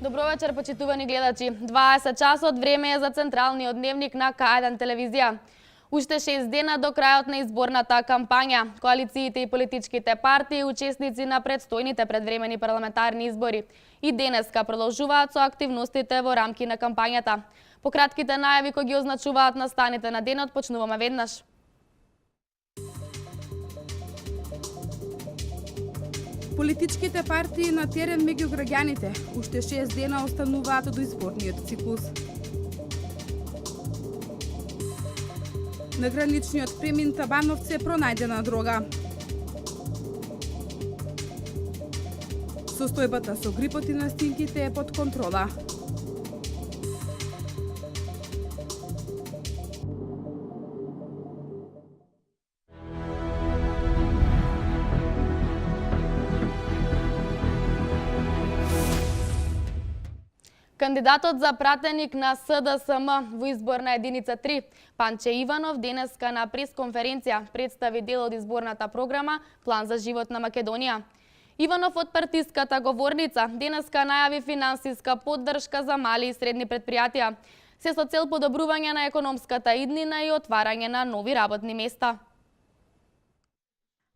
Добро вечер, почитувани гледачи. 20 часот време е за централниот дневник на К1 телевизија. Уште 6 дена до крајот на изборната кампања. Коалициите и политичките партии, учесници на предстојните предвремени парламентарни избори, и денеска продолжуваат со активностите во рамки на кампањата. По кратките најави кои ги означуваат настаните на денот, почнуваме веднаш. Политичките партии на терен меѓу граѓаните уште 6 дена остануваат до изборниот циклус. На граничниот премин Табановце пронајдена дрога. Состојбата со грипот и настинките е под контрола. Кандидатот за пратеник на СДСМ во изборна единица 3, Панче Иванов, денеска на пресконференција представи дел од изборната програма План за живот на Македонија. Иванов од партиската говорница денеска најави финансиска поддршка за мали и средни предпријатија, се со цел подобрување на економската иднина и отварање на нови работни места.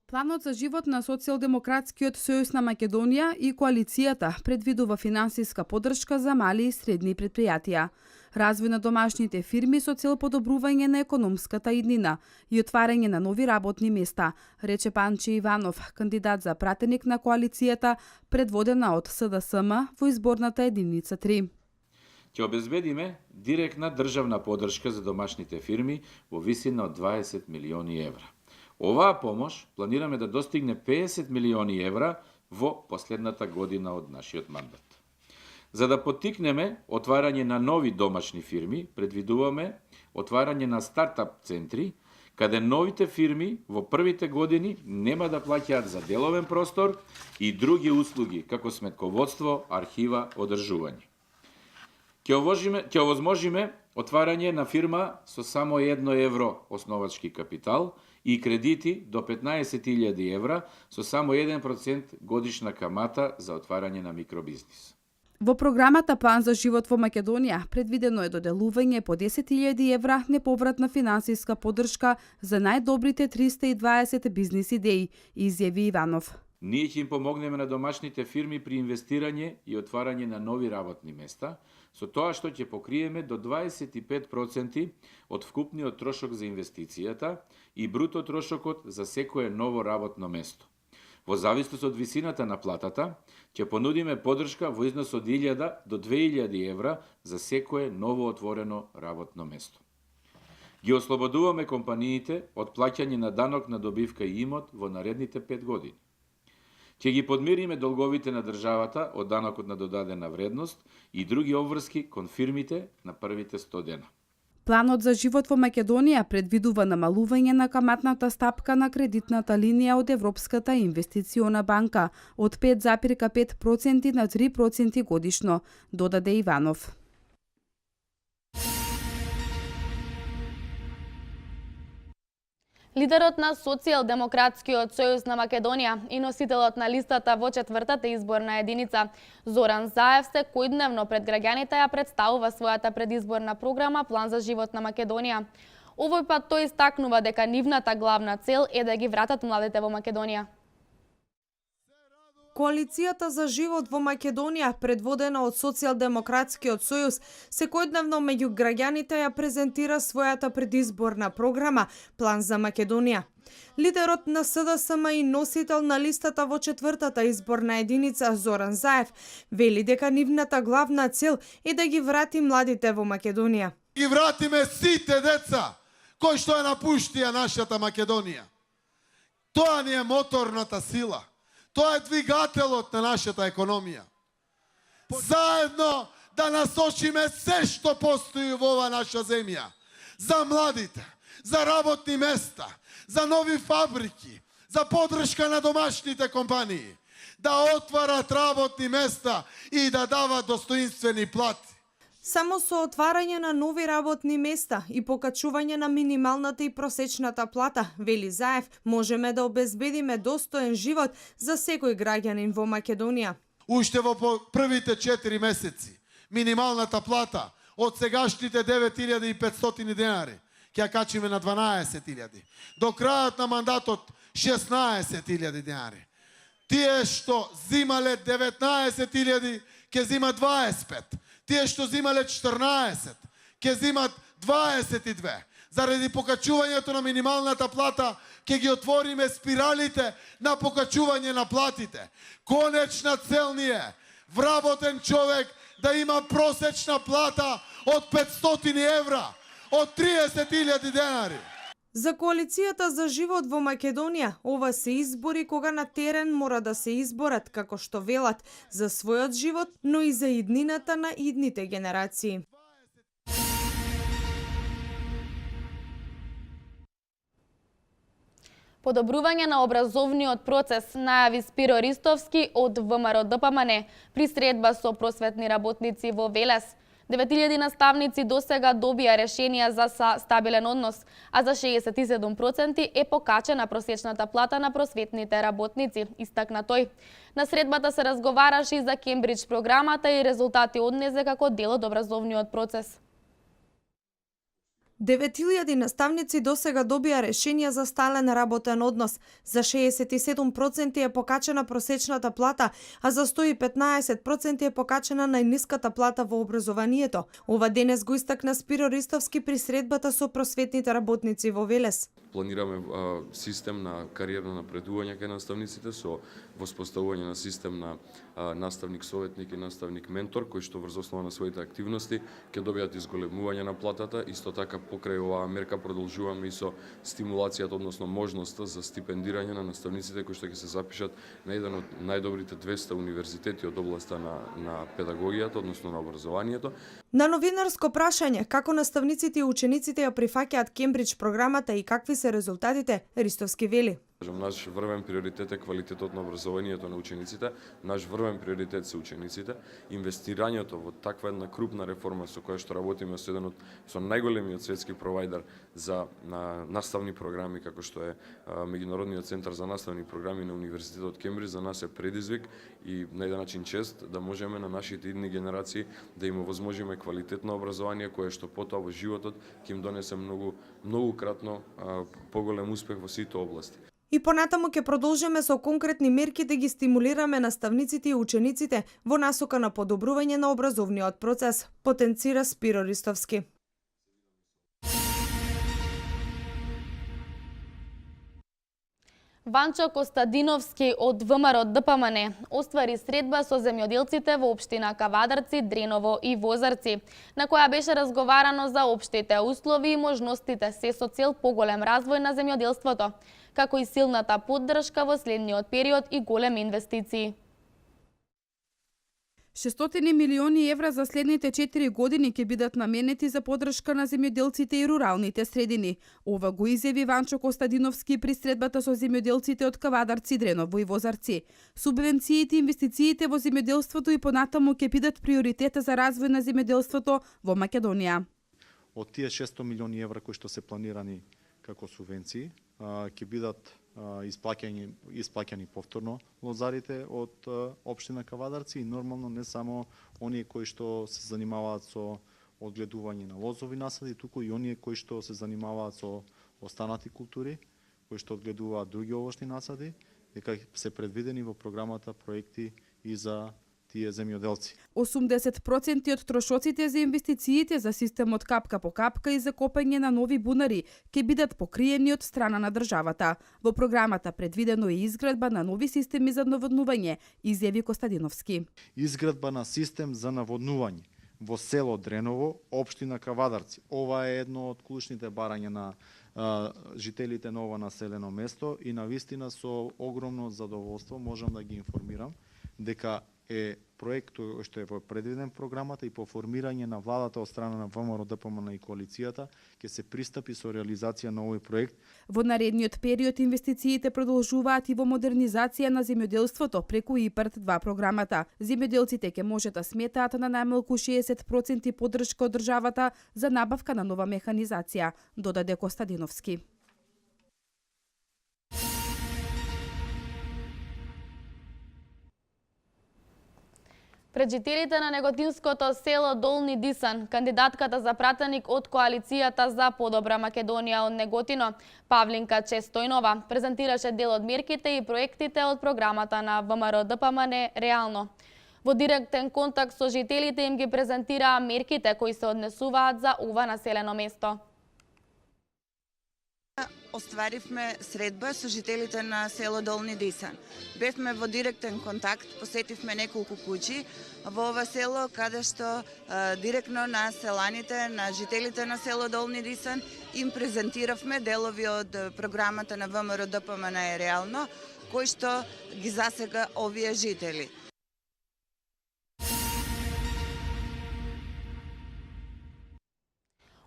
Планот за живот на Социјалдемократскиот сојуз на Македонија и коалицијата предвидува финансиска поддршка за мали и средни предпријатија, развој на домашните фирми со цел подобрување на економската иднина и отварање на нови работни места, рече Панче Иванов, кандидат за пратеник на коалицијата предводена од СДСМ во изборната единица 3. Ќе обезбедиме директна државна поддршка за домашните фирми во висина од 20 милиони евра. Оваа помош планираме да достигне 50 милиони евра во последната година од нашиот мандат. За да поттикнеме отварање на нови домашни фирми, предвидуваме отварање на стартап центри, каде новите фирми во првите години нема да плаќаат за деловен простор и други услуги, како сметководство, архива, одржување. Ќе овозможиме отварање на фирма со само 1 евро основачки капитал и кредити до 15.000 евра со само 1% годишна камата за отварање на микробизнис. Во програмата План за живот во Македонија предвидено е доделување по 10.000 евра неповратна финансиска поддршка за најдобрите 320 бизнис идеи, изјави Иванов. Ние ќе им помогнеме на домашните фирми при инвестирање и отварање на нови работни места, со тоа што ќе покриеме до 25% од вкупниот трошок за инвестицијата и бруто трошокот за секое ново работно место. Во зависност од висината на платата, ќе понудиме поддршка во износ од 1000 до 2000 евра за секое ново отворено работно место. Ги ослободуваме компаниите од плаќање на данок на добивка и имот во наредните 5 години. Ќе ги подмириме долговите на државата од данокот на додадена вредност и други обврски кон фирмите на првите 100 дена. Планот за живот во Македонија предвидува намалување на каматната стапка на кредитната линија од Европската инвестициона банка од 5,5% на 3% годишно, додаде Иванов. Лидерот на Социјалдемократскиот сојуз на Македонија и носителот на листата во 4-та изборна единица, Зоран Заев, секојдневно пред граѓаните ја представува својата предизборна програма План за живот на Македонија. Овој пат тој истакнува дека нивната главна цел е да ги вратат младите во Македонија. Коалицијата за живот во Македонија, предводена од Социјалдемократскиот сојуз, секојдневно меѓу граѓаните ја презентира својата предизборна програма План за Македонија. Лидерот на СДСМ и носител на листата во 4-та изборна единица Зоран Заев вели дека нивната главна цел е да ги врати младите во Македонија. Ги вратиме сите деца кои што ја напуштија нашата Македонија. Тоа ни е моторната сила. Тоа е двигателот на нашата економија. Заедно да насочиме се што постои во ова наша земја. За младите, за работни места, за нови фабрики, за поддршка на домашните компании, да отварат работни места и да дават достоинствени плати. Само со отварање на нови работни места и покачување на минималната и просечната плата, вели Заев, можеме да обезбедиме достоен живот за секој граѓанин во Македонија. Уште во првите 4 месеци минималната плата од сегашните 9500 денари ќе ја качиме на 12.000. До крајот на мандатот 16.000 денари. Тие што зимале 19.000 ќе зимат 25. Тие што зимале 14 ќе зимат 22. Заради покачувањето на минималната плата ќе ги отвориме спиралите на покачување на платите. Конечна цел ни е вработен човек да има просечна плата од 500 евра, од 30.000 денари. За коалицијата за живот во Македонија, ова се избори кога на терен мора да се изборат, како што велат, за својот живот, но и за иднината на идните генерации. Подобрување на образовниот процес најави Спиро Ристовски од ВМРО ДПМН при средба со просветни работници во Велес. 9000 наставници досега добија решенија за стабилен однос, а за 67% е покачена просечната плата на просветните работници, истакна тој. На средбата се разговараше и за Кембридж програмата и резултати однесе како дел од образовниот процес. 9000 наставници досега добија решенија за стален работен однос. За 67% е покачена просечната плата, а за 115% е покачена најниската плата во образованието. Ова денес го истакна Спиро Ристовски при средбата со просветните работници во Велес. Планираме систем на кариерно напредување кај наставниците со воспоставување на систем на наставник советник и наставник ментор кој што врз основа на своите активности ќе добијат изголемување на платата. Исто така покрај оваа мерка продолжуваме и со стимулацијата, односно можноста за стипендирање на наставниците кои што ќе се запишат на еден од најдобрите 200 универзитети од областа на педагогијата, односно на образованието. На новинарско прашање како наставниците и учениците ја прифаќаат Кембридж програмата и какви се резултатите, Ристовски вели: Наш врвен приоритет е квалитетот на образованието на учениците, наш врвен приоритет се учениците. Инвестирањето во таква една крупна реформа со која што работиме со најголемиот светски провајдер за наставни програми како што е Меѓународниот центар за наставни програми на Универзитетот Кембридж, за нас е предизвик и на еден начин чест да можеме на нашите идни генерации да им овозможиме квалитетно образование кое што потоа во животот ќе им донесе многукратно поголем успех во сите области. И понатаму ќе продолжиме со конкретни мерки да ги стимулираме наставниците и учениците во насока на подобрување на образовниот процес, потенцира Спиро Ристовски. Ванчо Костадиновски од ВМРО ДПМН оствари средба со земјоделците во општина Кавадарци, Дреново и Возарци, на која беше разговарано за општите услови и можностите се со цел поголем развој на земјоделството, како и силната поддршка во следниот период и големи инвестиции. 600 милиони евра за следните 4 години ќе бидат наменети за поддршка на земјоделците и руралните средини. Ова го изјави Ванчо Костадиновски при средбата со земјоделците од Кавадарци, Дреново и Возарци. Субвенциите и инвестициите во земјоделството и понатаму ќе бидат приоритета за развој на земјоделството во Македонија. Од тие 600 милиони евра кои што се планирани како субвенции, ќе бидат исплаќани повторно лозарите од општина Кавадарци и нормално не само оние кои што се занимаваат со одгледување на лозови насади, туку и оние кои што се занимаваат со останати култури, кои што одгледуваат други овошни насади, дека се предвидени во програмата проекти и за тие земјоделци. 80% од трошоците за инвестициите за системот капка по капка и за копање на нови бунари ќе бидат покриени од страна на државата. Во програмата предвидено е изградба на нови системи за наводнување, изјави Костадиновски. Изградба на систем за наводнување во село Дреново, општина Кавадарци. Ова е едно од клучните барања на жителите на ова населено место и навистина со огромно задоволство можам да ги информирам дека е проект што е предвиден програмата и по формирање на владата од страна на ВМРО ДПМН и коалицијата ќе се пристапи со реализација на овој проект. Во наредниот период инвестициите продолжуваат и во модернизација на земјоделството преку ИПАРД 2 програмата. Земјоделците ќе можат да сметаат на најмалку 60% поддршка од државата за набавка на нова механизација, додаде Костадиновски. Пред жителите на неготинското село Долни Дисан, кандидатката за пратеник од Коалицијата за подобра Македонија од Неготино, Павлинка Честојнова, презентираше дел од мерките и проектите од програмата на ВМРО-ДПМН Реално. Во директен контакт со жителите им ги презентираа мерките кои се однесуваат за ова населено место. Остваривме средба со жителите на село Долни Дисан. Бевме во директен контакт, посетивме неколку куќи во ова село, каде што директно на селаните, на жителите на село Долни Дисан им презентиравме делови од програмата на ВМРО-ДПМН Реално, кои што ги засега овие жители.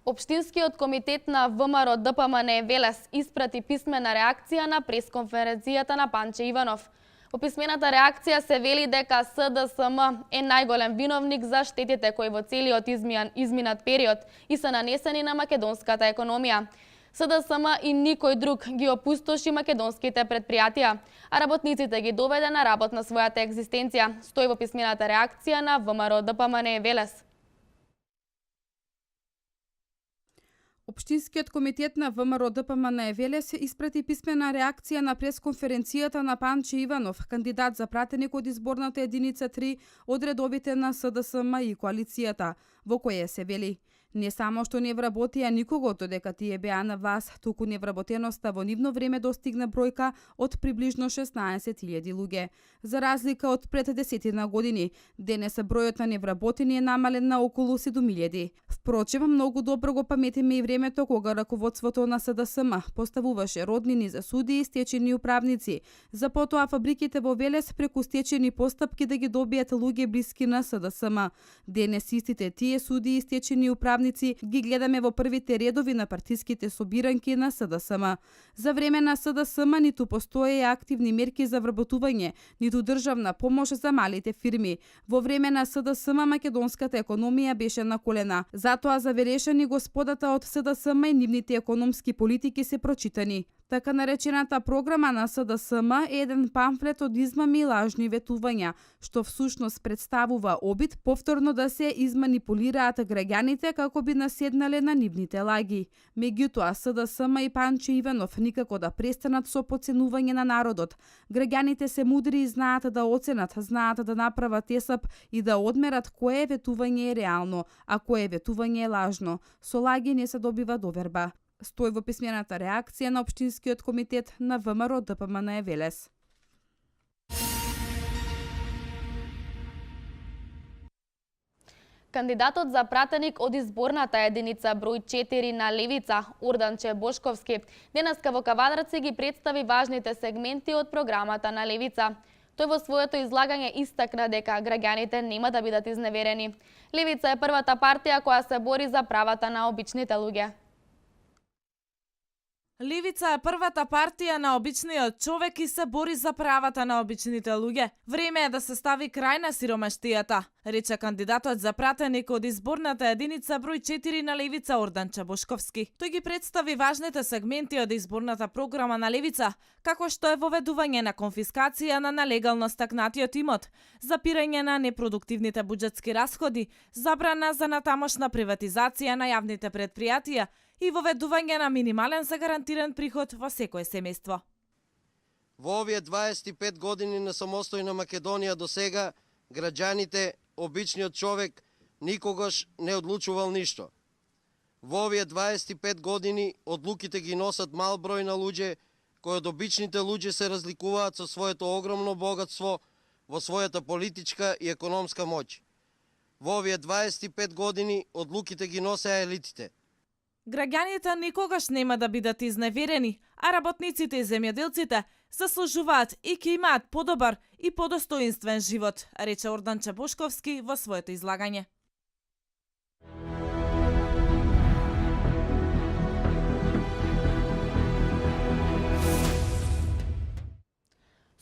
Општинскиот комитет на ВМРО-ДПМН Велес испрати писмена реакција на пресконференцијата на Панче Иванов. Во писмената реакција се вели дека СДСМ е најголем виновник за штетите кои во целиот изминат период и се нанесени на македонската економија. СДСМ и никој друг ги опустоши македонските предпријатија, а работниците ги доведе на работ на својата екзистенција, стои во писмената реакција на ВМРО-ДПМН Велес. Општинскиот комитет на ВМРО-ДПМН Велес испрати писмена реакција на пресконференцијата на Панче Иванов, кандидат за пратеник од изборната единица 3 од редовите на СДСМ и коалицијата, во која се вели: не само што не вработија никого додека тие беа на власт, туку невработеноста во нивно време достигна бројка од приближно 16.000 луѓе. За разлика од пред 10 години, денес бројот на невработени е намален на околу 7.000. Впрочем, многу добро го паметиме и времето кога раководството на СДСМ поставуваше роднини за судии и стечени управници, за потоа фабриките во Велес преку стечени постапки да ги добијат луѓе блиски на СДСМ. Денес истите тие судии и стечени управници ги гледаме во првите редови на партиските собиранки на СДСМ. За време на СДСМ ниту постоеја активни мерки за вработување, ниту државна помош за малите фирми. Во време на СДСМ македонската економија беше на колена. Затоа заверешени господата од СДСМ и нивните економски политики се прочитани. Така наречената програма на СДСМ е еден памфлет од измами и лажни ветувања, што всушност представува обид повторно да се изманипулираат граѓаните како би наседнале на нивните лаги. Меѓутоа, СДСМ и Панче Иванов никако да престанат со подценување на народот. Граѓаните се мудри и знаат да оценат, знаат да направат есап и да одмерат кое ветување е реално, а кое ветување е лажно. Со лаги не се добива доверба. Стои во писмената реакција на Општинскиот комитет на ВМРО-ДПМН Велес. Кандидатот за пратеник од изборната единица број 4 на Левица, Орданче Бошковски, денеска во Кавадарци ги представи важните сегменти од програмата на Левица. Тој во своето излагање истакна дека граѓаните нема да бидат изневерени. Левица е првата партија која се бори за правата на обичните луѓе. Левица е првата партија на обичниот човек и се бори за правата на обичните луѓе. Време е да се стави крај на сиромаштијата, рече кандидатот за пратеник од изборната единица број 4 на Левица Орданче Бошковски. Тој ги представи важните сегменти од изборната програма на Левица, како што е воведување на конфискација на нелегално стакнатиот имот, запирање на непродуктивните буџетски расходи, забрана за натамошна приватизација на јавните предпријатија и воведување на минимален загарантиран приход во секое семејство. Во овие 25 години на самостојна Македонија до сега, граѓаните, обичниот човек, никогаш не одлучувал ништо. Во овие 25 години одлуките ги носат мал број на луѓе, кои од обичните луѓе се разликуваат со своето огромно богатство во својата политичка и економска моќ. Во овие 25 години одлуките ги носеа елитите. Граѓаните никогаш нема да бидат изневерени, а работниците и земјоделците заслужуваат и ќе имаат подобар и подостоинствен живот, рече Орданче Бошковски во своето излагање.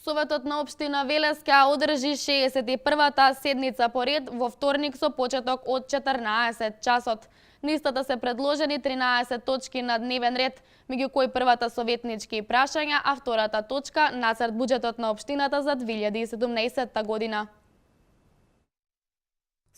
Советот на општина Велес ќе одржи 61-та седница поред во вторник со почеток од 14 часот. На истата се предложени 13 точки на дневен ред, меѓу кои првата советнички прашања, а втората точка нацрт буџетот на општината за 2017 година.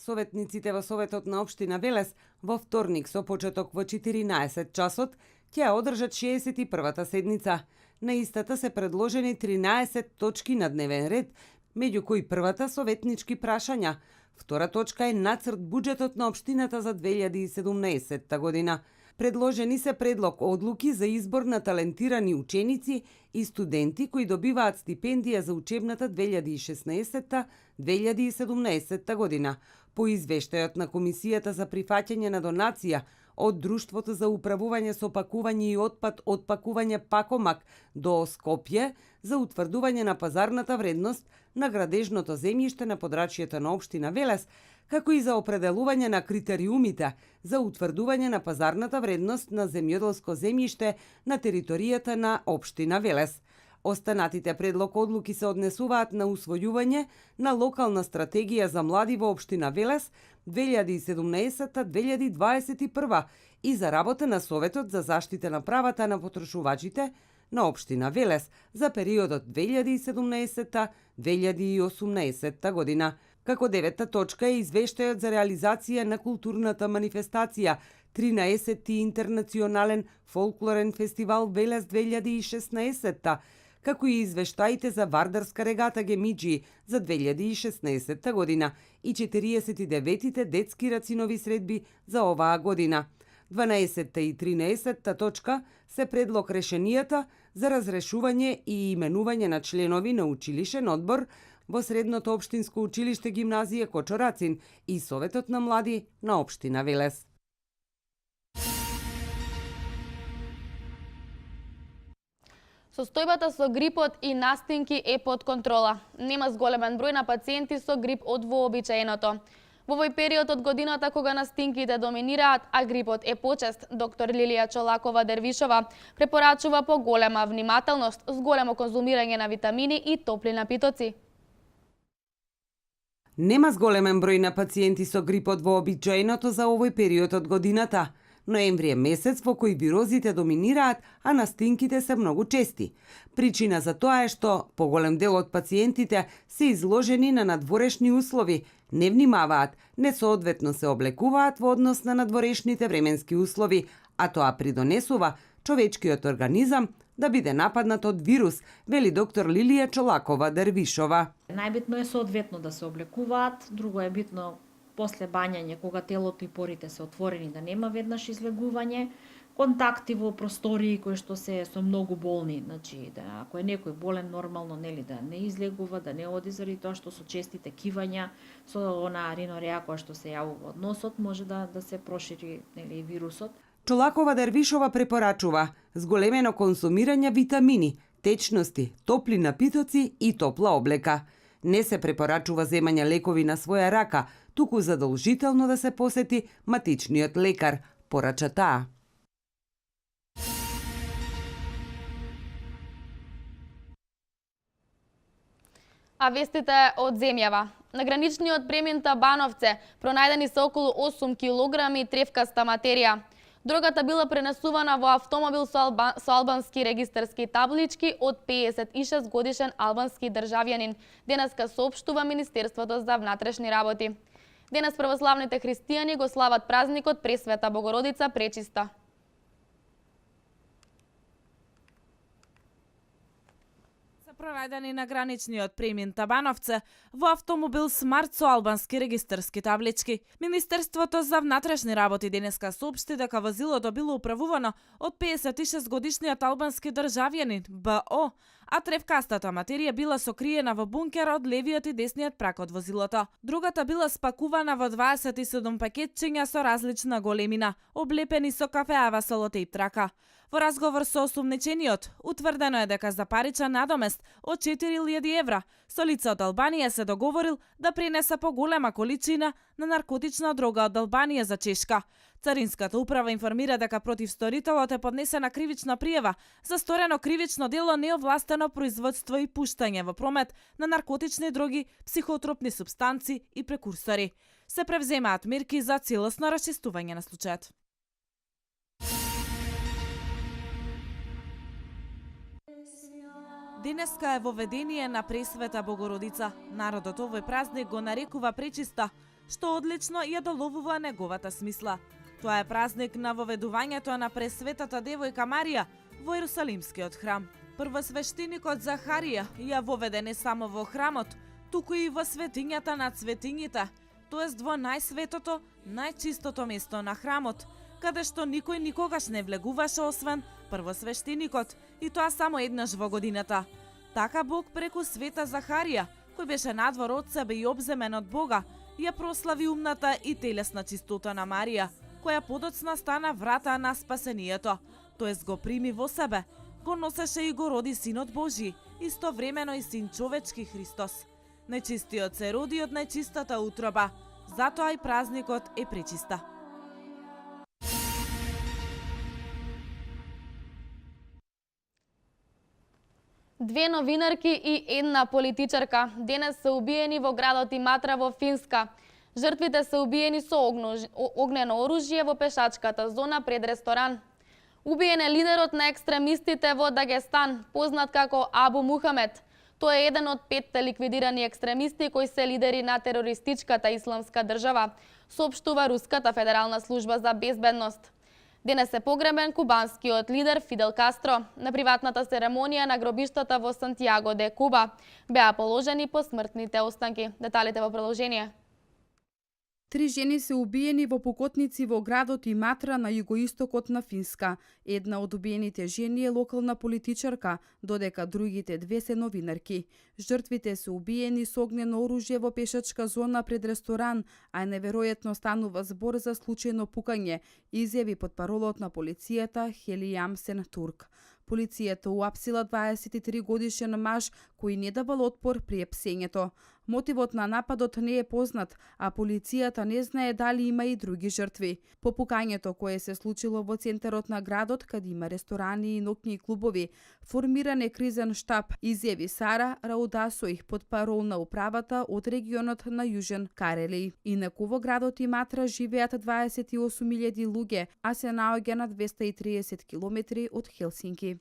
Советниците во Советот на општина Велес во вторник со почеток во 14 часот ќе ја одржат 61-та седница. На истата се предложени 13 точки на дневен ред, меѓу кои првата советнички прашања. Втора точка е нацрт буџетот на општината за 2017 година. Предложени се предлог одлуки за избор на талентирани ученици и студенти кои добиваат стипендија за учебната 2016-2017 година. По извештајот на Комисијата за прифаќање на донација од Друштвото за управување со пакување и отпад од пакување Пакомак до Скопје за утврдување на пазарната вредност на градежното земјиште на подрачјето на општина Велес, како и за определување на критериумите за утврдување на пазарната вредност на земјоделско земјиште на територијата на општина Велес. Останатите предлог одлуки се однесуваат на усвојување на локална стратегија за млади во општина Велес 2017-2021 и за работа на Советот за заштита на правата на потрошувачите на општина Велес за периодот 2017-2018 година. Како девета точка е извештајот за реализација на културната манифестација 13-ти интернационален фолклорен фестивал Велес 2016, како и извештаите за Вардарска регата Гемиджи за 2016 година и 49-тите детски рацинови средби за оваа година. 12-та и 13-та точка се предлог решенијата за разрешување и именување на членови на училишен одбор во Средното општинско училиште гимназија Кочорацин и Советот на млади на општина Велес. Состојбата со грипот и настинки е под контрола. Нема зголемен број на пациенти со грип од вообичаеното. Во овој период од годината кога настинките доминираат, а грипот е почест, доктор Лилија Чолакова-Дервишова препорачува поголема внимателност, зголемо конзумирање на витамини и топли напитоци. Нема зголемен број на пациенти со грип од вообичаеното за овој период од годината. Ноември е месец во кој вирозите доминираат, а настинките се многу чести. Причина за тоа е што поголем дел од пациентите се изложени на надворешни услови, не внимаваат, несоодветно се облекуваат во однос на надворешните временски услови, а тоа придонесува човечкиот организам да биде нападнат од вирус, вели доктор Лилија Чолакова-Дервишова. Најбитно е соодветно да се облекуваат, друго е битно после бањање, кога телото и порите се отворени, да нема веднаш излегување, контакти во простории кои што се со многу болни, значи да ако е некој болен нормално нели да не излегува, да не оди заради тоа што со честите кивања, со она ринореа која што се јавува од носот, може да се прошири нели вирусот. Чолакова-Дервишова препорачува зголемено консумирање витамини, течности, топли напитоци и топла облека. Не се препорачува земање лекови на своја рака, туку задолжително да се посети матичниот лекар, порача таа. А вестите од земјава. На граничниот премин Табановце пронајдени се околу 8 килограми тревкаста материја. Дрогата била пренесувана во автомобил со албански регистарски таблички од 56 годишен албански државјанин, денеска соопштува Министерството за внатрешни работи. Денес православните христијани го слават празникот Пресвета Богородица Пречиста. Пронајдени на граничниот премин Табановце во автомобил смарт со албански регистарски таблички. Министерството за внатрешни работи денеска соопшти дека возилото било управувано од 56 годишниот албански државјанин БО, а тревкастата материја била сокриена во бункер од левиот и десниот прак од возилото. Другата била спакувана во 27 пакетчиња со различна големина, облепени со кафеава солотейп трака. Во разговор со осумничениот, утврдено е дека за паричен надомест од 4000 евра со лице од Албанија се договорил да пренесе поголема количина на наркотична дрога од Албанија за Чешка. Царинската управа информира дека против сторителот е поднесена кривична пријава за сторено кривично дело неовластено производство и пуштање во промет на наркотични дроги, психотропни супстанци и прекурсори. Се превземаат мерки за целосно расчистување на случајот. Денеска е воведение на Пресвета Богородица. Народот овој празник го нарекува пречиста, што одлично ја доловува неговата смисла. Тоа е празник на воведувањето на пресветата девојка Марија во Ерусалимскиот храм. Првосвештеникот Захарија ја воведе не само во храмот, туку и во светињата на светињите, тоест во најсветото, најчистото место на храмот, каде што никој никогаш не влегуваше освен првосвештеникот, и тоа само еднаш во годината. Така Бог преку света Захарија, кој беше надвор од себе и обземен од Бога, ја прослави умната и телесна чистота на Марија, која подоцна стана врата на спасението, тоест го прими во себе, го носеше и го роди Синот Божи, истовремено и Син човечки Христос. Нечистиот се роди од најчистата утроба, затоа и празникот е пречиста. Две новинарки и една политичарка денес се убиени во градот Иматра во Финска. Жртвите се убиени со огнено оружје во пешачката зона пред ресторан. Убиен е лидерот на екстремистите во Дагестан, познат како Абу Мухамед. Тој е еден од 5 ликвидирани екстремисти кои се лидери на терористичката исламска држава, соопштува Руската федерална служба за безбедност. Денес е погребен кубанскиот лидер Фидел Кастро. На приватната церемонија на гробиштата во Сантиаго де Куба беа положени посмртните останки. Деталите во продолжение. 3 жени се убиени во покотници во градот Иматра на југоистокот на Финска. Една од убиените жени е локална политичарка, додека другите 2 се новинарки. Жртвите се убиени со огнено оружје во пешачка зона пред ресторан, а неверојатно станува збор за случајно пукање, изјави потпаролот на полицијата Хели Јамсен Турк. Полицијата уапсила 23 годишен маж кој не давал отпор при епсењето. Мотивот на нападот не е познат, а полицијата не знае дали има и други жртви. По пукањето кое се случило во центарот на градот, каде има ресторани и ноќни клубови, формиран е кризен штаб, изјави Сара Раудасој, потпарол на управата од регионот на Јужен Карели. Инаку во градот Иматра живеат 28.000 луѓе, а се наоѓа на 230 километри од Хелсинки.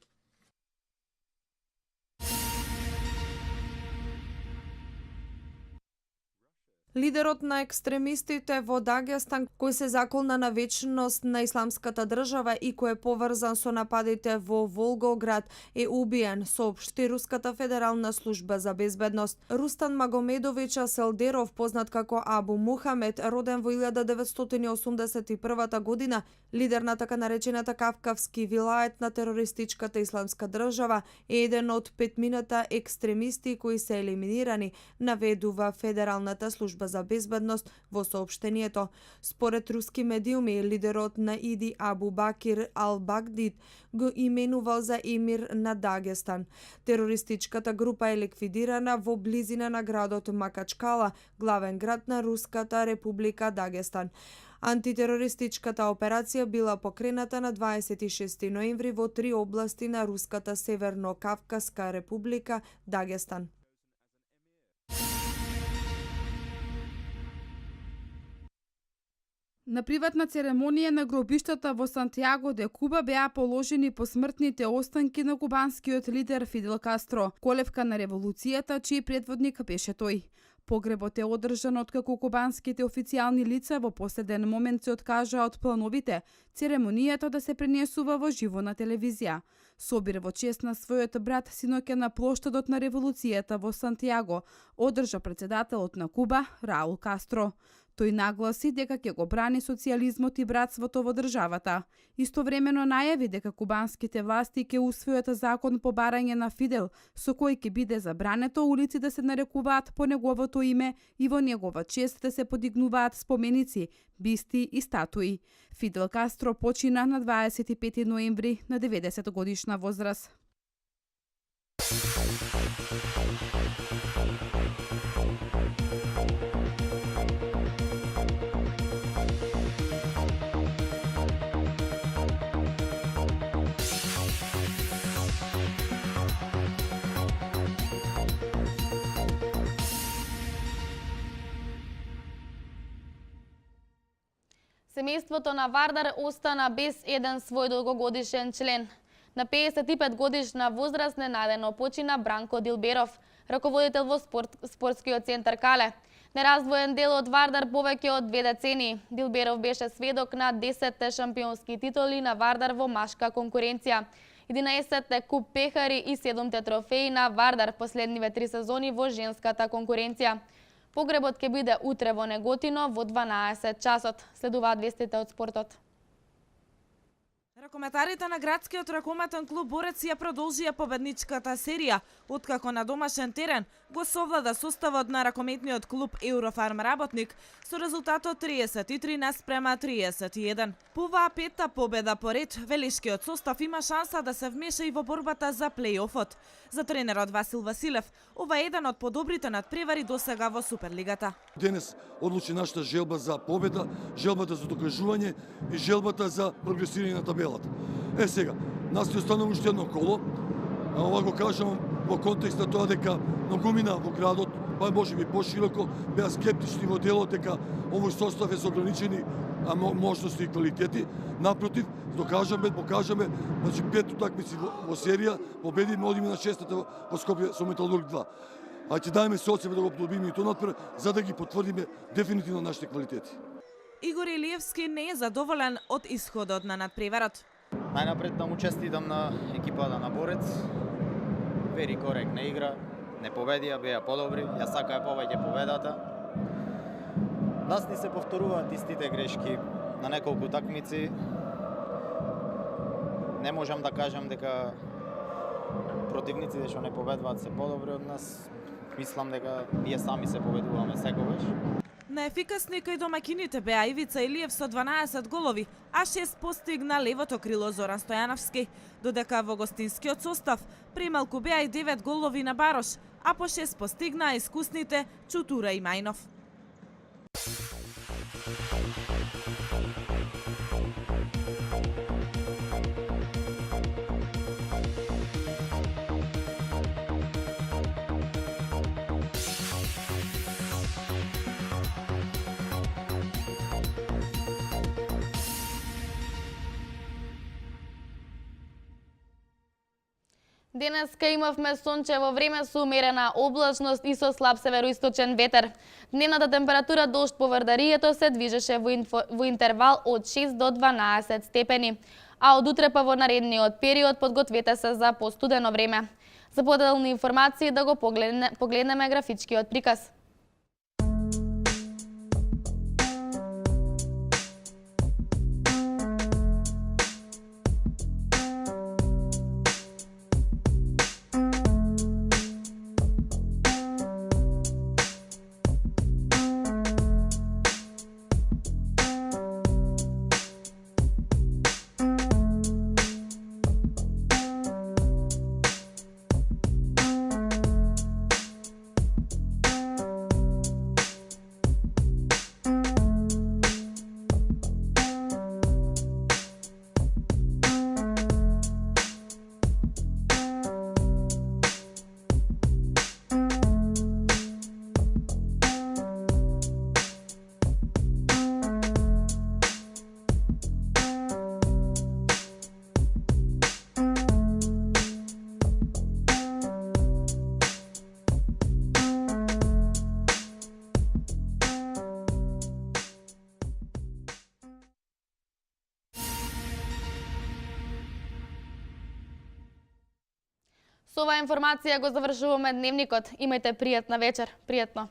Лидерот на екстремистите во Дагестан, кој се заколна на вечност на исламската држава и кој е поврзан со нападите во Волгоград, е убиен, соопшти Руската федерална служба за безбедност. Рустан Магомедович Селдеров, познат како Абу Мухамед, роден во 1981 година, лидер на така наречената Кавкавски вилает на терористичката исламска држава, е еден од 5 екстремисти кои се елиминирани, наведува Федералната служба за безбедност во соопштението. Според руски медиуми, лидерот на ИДИ Абу Бакир Ал-Багдид го именувал за емир на Дагестан. Терористичката група е ликвидирана во близина на градот Макачкала, главен град на Руската република Дагестан. Антитерористичката операција била покрената на 26 ноември во 3 области на Руската Северно-Кавказска република Дагестан. На приватна церемонија на гробиштата во Сантиаго де Куба беа положени посмртните останки на кубанскиот лидер Фидел Кастро, колевка на револуцијата, чиј предводник беше тој. Погребот е одржан откако кубанските официјални лица во последен момент се откажаа од плановите церемонијата да се пренесува во живо на телевизија. Собир во чест на својот брат синоќа на плоштадот на револуцијата во Сантиаго одржа председателот на Куба Раул Кастро. Тој нагласи дека ќе го брани социјализмот и братството во државата. Истовремено најави дека кубанските власти ќе усвојат закон по барање на Фидел, со кој ќе биде забрането улици да се нарекуваат по неговото име и во негова чест да се подигнуваат споменици, бисти и статуи. Фидел Кастро почина на 25 ноември на 90 годишна возраст. Семејството на Вардар остана без еден свој долгогодишен член. На 55 годишна возраст ненадено почина Бранко Дилберов, раководител во спортскиот центар Кале. Нераздвоен дел од Вардар повеќе од 2 децении. Дилберов беше сведок на 10-те шампионски титули на Вардар во машка конкуренција, 11-те куп пехари и 7-те трофеи на Вардар последниве 3 сезони во женската конкуренција. Погребот ќе биде утре во Неготино во 12 часот. Следуваат вестите од спортот. Ракометарите на градскиот ракометен клуб Борец ја продолжија победничката серија, откако на домашен терен го совлада составот на ракометниот клуб Еврофарм Работник со резултатот 33:31. По оваа петта победа поред, велишкиот состав има шанса да се вмеша и во борбата за плей-офот. За тренерот Васил Василев, ова е еден од подобрите надпревари досега во Суперлигата. Денес одлучи нашата желба за победа, желбата за докажување и желбата за прогресирање на табелата. Сега, нас ни останува уште едно коло, а ова го кажам во контекст на тоа дека многумина во градот, па може би пошироко, беа скептични во делот дека овој состав е со ограничени можности и квалитети. Напротив, покажаме, значи 5 утакмици во серија, победиме, одиме на 6-та во Скопје со Металург 2. А ќе дајме се од себе да го подобриме и тоа надпред, за да ги потврдиме дефинитивно нашите квалитети. Игор Илиевски не е задоволен од исходот на надпреварот. Најнапред да му честитам на екипата на Борец. Вери коректна игра, не победија, беа подобри, ја сакаа повеќе победата. Нас ни се повторуваат истите грешки на неколку такмици. Не можам да кажам дека противниците што не победуваат се подобри од нас. Мислам дека ние сами се победуваме секогаш. Наефикасни кај домакините беа Ивица Илиев со 12 голови, а 6 постигна левото крило Зоран Стојановски, додека во гостинскиот состав прималку беа и 9 голови на Барош, а по 6 постигнаа искусните Чутура и Мајнов. Денеска имавме сончево време со умерена облачност и со слаб североисточен ветер. Дневната температура дожд по Вардарието се движеше во интервал од 6 до 12 степени. А од утре па во наредниот период подгответе се за постудено време. За подетални информации да го погледнеме графичкиот приказ. Со оваа информација го завршуваме дневникот. Имајте пријатна вечер. Пријатно.